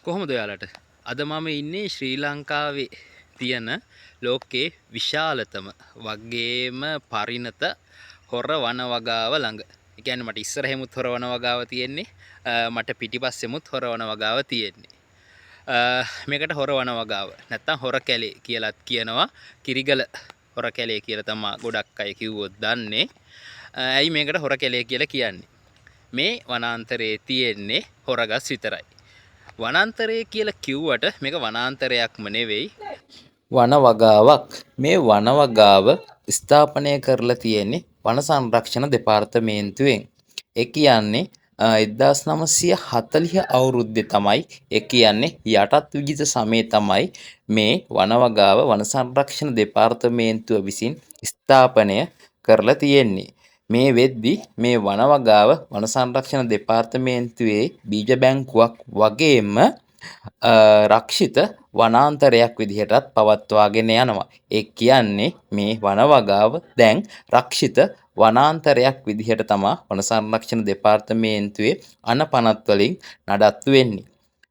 කොහොමද ඔයාලට? අද මම ඉන්නේ ශ්‍රී ලංකාවේ තියෙන ලෝකේ විශාලතම වගේම පරිණත හොර වන වගාව ළඟ. ඒ කියන්නේ මට ඉස්සරහෙමුත් හොර වන වගාව තියෙන්නේ. මට පිටිපස්සෙමුත් හොර වන වගාව තියෙන්නේ. මේකට හොර වන වගාව නැත්තම් හොර කැලේ කියලාත් කියනවා. කිරිගල හොර කැලේ කියලා තමයි ගොඩක් අය කිව්වොත් දන්නේ. ඇයි මේකට හොර කැලේ කියලා කියන්නේ? මේ වනාන්තරයේ තියෙන්නේ හොරගස් විතරයි. වනාන්තරය කියලා කිව්වට මේක වනාන්තරයක්ම නෙවෙයි වන වගාවක්. මේ වන වගාව ස්ථාපනය කරලා තියෙන්නේ වන සංරක්ෂණ දෙපාර්තමේන්තුවෙන්. ඒ කියන්නේ 1940 අවුරුද්දේ තමයි ඒ කියන්නේ යටත් විජිත සමයේ තමයි මේ වන වගාව වන සංරක්ෂණ දෙපාර්තමේන්තුව විසින් ස්ථාපනය කරලා තියෙන්නේ. මේ වෙද්දි මේ වන වගාව වන සංරක්ෂණ දෙපාර්තමේන්තුවේ බීජ බැංකුවක් වගේම රක්ෂිත වනාන්තරයක් විදිහටත් පවත්වාගෙන යනවා. ඒ කියන්නේ මේ වන වගාව දැන් රක්ෂිත වනාන්තරයක් විදිහට තමයි වන සංරක්ෂණ දෙපාර්තමේන්තුවේ අණ පනත් වලින් නඩත්තු වෙන්නේ.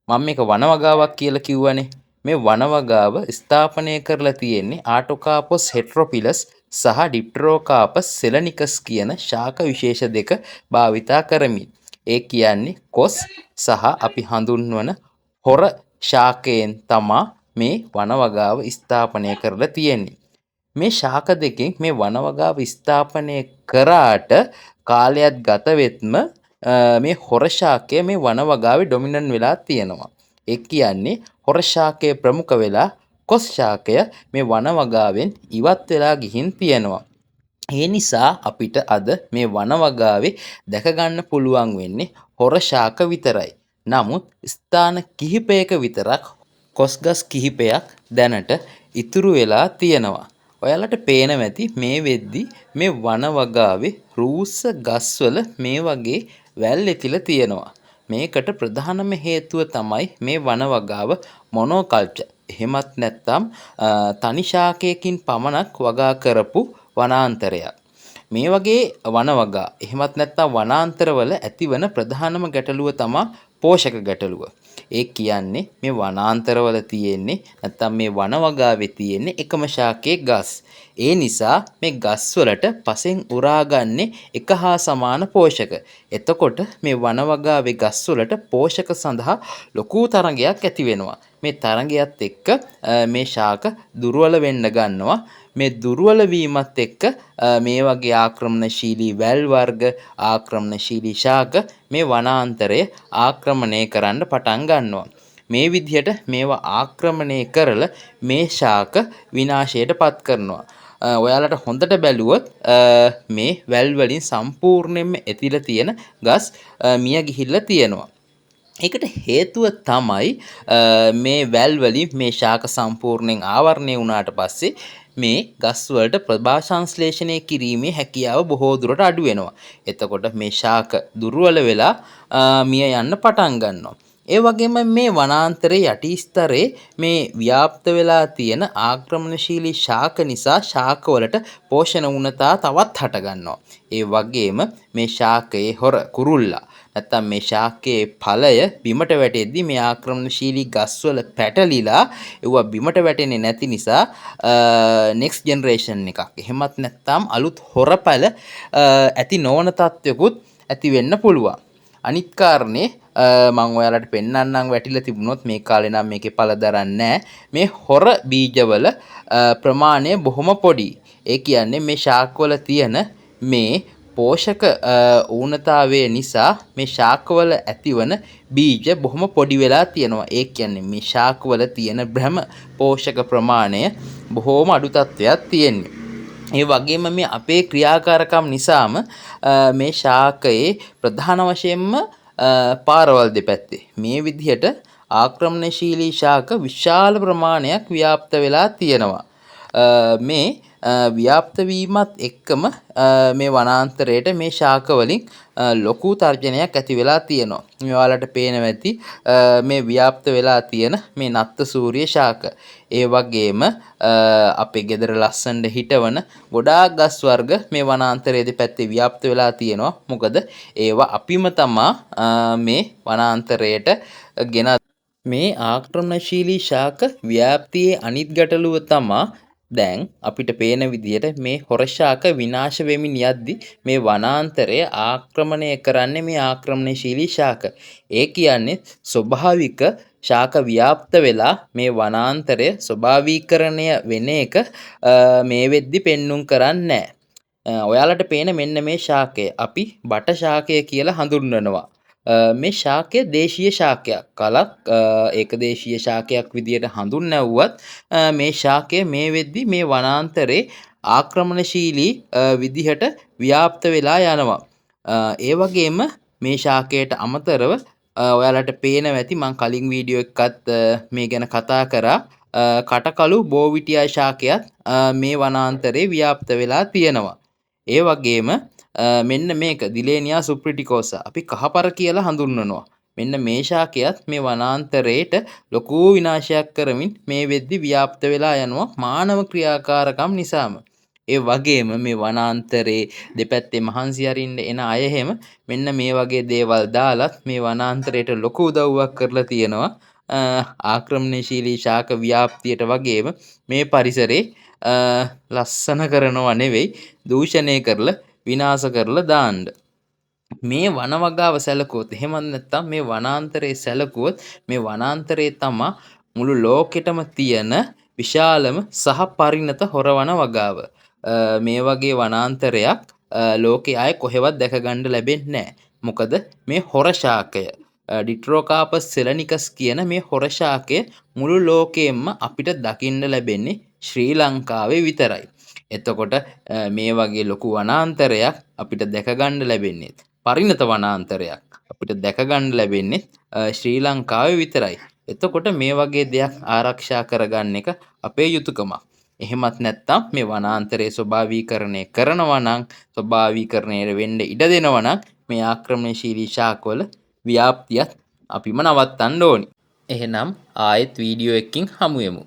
මම මේක වන වගාවක් කියලා කිව්වනේ. මේ වන වගාව ස්ථාපනය කරලා තියෙන්නේ ආටෝකාපොස් හෙට්‍රොපිලස් සහ ඩිප්ටරෝකාපස් සෙලනිකස් කියන ශාක විශේෂ දෙක භාවිතා කරමින්. ඒ කියන්නේ කොස් සහ අපි හඳුන්වන හොර ශාකයෙන් තමා මේ වන වගාව ස්ථාපනය කරලා තියෙන්නේ. මේ ශාක දෙකෙන් මේ වන වගාව ස්ථාපනය කරාට කාලයක් ගත වෙත්ම මේ හොර ශාකය මේ වන වගාවේ ඩොමිනන්ට් වෙලා තියෙනවා. ඒ කියන්නේ හොර ශාකය ප්‍රමුඛ වෙලා කොස් ශාකය මේ වන වගාවෙන් ඉවත් වෙලා ගිහින් තියෙනවා. ඒ නිසා අපිට අද මේ වන වගාවේ දැක ගන්න පුළුවන් වෙන්නේ හොර ශාක විතරයි. නමුත් ස්ථාන කිහිපයක විතරක් කොස්ගස් කිහිපයක් දැනට ඉතුරු වෙලා තියෙනවා. ඔයාලට පේනවා ඇති මේ වෙද්දි මේ වන වගාවේ රූස්ස ගස්වල මේ වගේ වැල් එතිලා තියෙනවා. මේකට ප්‍රධානම හේතුව තමයි මේ වන වගාව මොනෝකල්චර්. එහෙමත් නැත්නම් තනි ශාකයකින් පමණක් වගා කරපු වනාන්තරයක්. මේ වගේ වන වගා එහෙමත් නැත්නම් වනාන්තරවල ඇතිවන ප්‍රධානම ගැටලුව තමයි පෝෂක ගැටලුව. ඒ කියන්නේ මේ වනාන්තරවල තියෙන්නේ නැත්නම් මේ වන වගාවේ තියෙන්නේ එකම ශාකයේ ගස්. ඒ නිසා මේ ගස් වලට පසෙන් උරාගන්නේ එක හා සමාන පෝෂක. එතකොට මේ වන වගාවේ ගස් වලට පෝෂක සඳහා ලොකු තරඟයක් ඇති වෙනවා. මේ තරඟයත් එක්ක මේ ශාක දුර්වල වෙන්න ගන්නවා. මේ දුර්වල වීමත් එක්ක මේ වගේ ආක්‍රමණශීලී වැල් වර්ග ආක්‍රමණශීලී ශාක මේ වනාන්තරය ආක්‍රමණය කරන්න පටන් ගන්නවා. මේ විදිහට මේවා ආක්‍රමණය කරලා මේ ශාක විනාශයට පත් කරනවා. ඔයාලට හොඳට බැලුවොත් මේ වැල් වලින් සම්පූර්ණයෙන්ම ඇතිලා තියෙන ගස් මිය ගිහිල්ලා තියෙනවා. ඒකට හේතුව තමයි මේ වැල් වලින් මේ ශාක සම්පූර්ණයෙන් ආවරණය වුණාට පස්සේ මේ ගස් වලට ප්‍රභාසංශ්ලේෂණය කිරීමේ හැකියාව බොහෝ දුරට අඩු වෙනවා. එතකොට මේ ශාක දුර්වල වෙලා මිය යන්න පටන් ගන්නවා. ඒ වගේම මේ වනාන්තරයේ යටි ස්තරයේ මේ ව්‍යාප්ත වෙලා තියෙන ආක්‍රමණශීලී ශාක නිසා ශාක වලට පෝෂණ උණතා තවත් හට ගන්නවා. ඒ වගේම මේ ශාකයේ හොර කුරුල්ලා නැත්තම් මේ ශාකයේ ඵලය බිමට වැටෙද්දි මේ ආක්‍රමණශීලී ගස්වල පැටලිලා ඒවා බිමට වැටෙන්නේ නැති නිසා නෙක්ස්ට් ජෙනරේෂන් එකක් එහෙමත් නැත්නම් අලුත් හොරපැල ඇති නොවන තත්ත්වයකුත් ඇති වෙන්න පුළුවන්. අනිත් කාරණේ මම ඔයාලට පෙන්වන්නම් වැටිලා තිබුණොත් මේ කාලේ නම් මේකේ ඵල දරන්නේ නැහැ. මේ හොර බීජවල ප්‍රමාණය බොහොම පොඩි. ඒ කියන්නේ මේ ශාකවල තියෙන මේ පෝෂක ඌනතාවය නිසා මේ ශාකවල ඇතිවන බීජ බොහොම පොඩි වෙලා තියෙනවා. ඒ කියන්නේ මේ ශාකවල තියෙන බ්‍රහ්ම පෝෂක ප්‍රමාණය බොහොම අඩු තත්ත්වයක් තියෙන්නේ. ඒ වගේම මේ අපේ ක්‍රියාකාරකම් නිසාම මේ ශාකයේ ප්‍රධාන වශයෙන්ම පාරවල් දෙපැත්තේ මේ විදිහට ආක්‍රමණශීලී ශාක විශාල ප්‍රමාණයක් ව්‍යාප්ත වෙලා තියෙනවා. මේ ව්‍යාප්ත වීමත් එක්කම මේ වනාන්තරයට මේ ශාක වලින් ලොකු තර්ජනයක් ඇති වෙලා තියෙනවා. මේ ඔයාලට පේනවා ඇති මේ ව්‍යාප්ත වෙලා තියෙන මේ නත්ත සූර්ය ශාක. ඒ වගේම අපේ ගෙදර ලස්සනට හිටවන ගොඩාක් ගස් වර්ග මේ වනාන්තරයේ දෙපැත්තේ ව්‍යාප්ත වෙලා තියෙනවා. මොකද ඒවා අපිම තමා මේ වනාන්තරයට ගෙන මේ ආක්‍රමණශීලී ශාක ව්‍යාප්තියේ අනිත් ගැටලුව තමා දැන් අපිට පේන විදිහට මේ හොර ශාක විනාශ වෙමින් යද්දි මේ වනාන්තරය ආක්‍රමණය කරන්නේ මේ ආක්‍රමණශීලී ශාක. ඒ කියන්නේ ස්වභාවික ශාක ව්‍යාප්ත වෙලා මේ වනාන්තරය ස්වභාවීකරණය වෙන එක මේ වෙද්දි පෙන්눔 කරන්නේ නැහැ. ඔයාලට පේන මෙන්න මේ ශාකය අපි බට ශාකය කියලා හඳුන්වනවා. මේ ශාකය දේශීය ශාකයක්. කලක් ඒකදේශීය ශාකයක් විදියට හඳුන්වුවත් මේ ශාකය මේ වෙද්දි මේ වනාන්තරේ ආක්‍රමණශීලී විදිහට ව්‍යාප්ත වෙලා යනවා. ඒ වගේම මේ ශාකයට අමතරව ඔයාලට පේනවා ඇති මං කලින් වීඩියෝ එකකත් මේ ගැන කතා කරා. කටකළු බෝවිටියා ශාකයත් මේ වනාන්තරේ ව්‍යාප්ත වෙලා තියෙනවා. ඒ වගේම මෙන්න මේක දිලේනියා සුප්‍රිටිකෝසා අපි කහපර කියලා හඳුන්වනවා. මෙන්න මේ ශාකයත් මේ වනාන්තරයට ලොකු විනාශයක් කරමින් මේ වෙද්දි ව්‍යාප්ත වෙලා යනවා මානව ක්‍රියාකාරකම් නිසාම. ඒ වගේම මේ වනාන්තරේ දෙපැත්තේ මහන්සි අරින්න එන අය එහෙම මෙන්න මේ වගේ දේවල් දාලත් මේ වනාන්තරයට ලොකු උදව්වක් කරලා තියෙනවා. ආක්‍රමණශීලී ශාක ව්‍යාප්තියට වගේම මේ පරිසරේ ලස්සන කරනවා නෙවෙයි දූෂණය කරලා විනාශ කරලා දාන්න. මේ වනවගාව සැලකුවොත් එහෙමත් නැත්නම් මේ වනාන්තරයේ සැලකුවොත් මේ වනාන්තරයේ තමා මුළු ලෝකෙටම තියෙන විශාලම සහ පරිණත හොර වනවගාව. මේ වගේ වනාන්තරයක් ලෝකයේ ආයේ කොහෙවත් දැක ගන්න ලැබෙන්නේ නැහැ. මොකද මේ හොර ශාකය ඩිට්‍රෝකාපස් සෙලනිකස් කියන මේ හොර ශාකය මුළු ලෝකයෙන්ම අපිට දකින්න ලැබෙන්නේ ශ්‍රී ලංකාවේ විතරයි. එතකොට මේ වගේ ලොකු වනාන්තරයක් අපිට දැක ගන්න ලැබෙන්නේ පරිණත වනාන්තරයක් අපිට දැක ගන්න ලැබෙන්නේ ශ්‍රී ලංකාවේ විතරයි. එතකොට මේ වගේ දෙයක් ආරක්ෂා කරගන්න එක අපේ යුතුයකමක්. එහෙමත් නැත්නම් මේ වනාන්තරයේ ස්වභාවීකරණය කරනවා නම් ස්වභාවීකරණය වෙන්න ඉඩ දෙනවා නම් මේ ආක්‍රමණශීලී ශාකවල ව්‍යාප්තියත් අපිම නවත්තන්න ඕනි. එහෙනම් ආයෙත් වීඩියෝ එකකින් හමු වෙමු.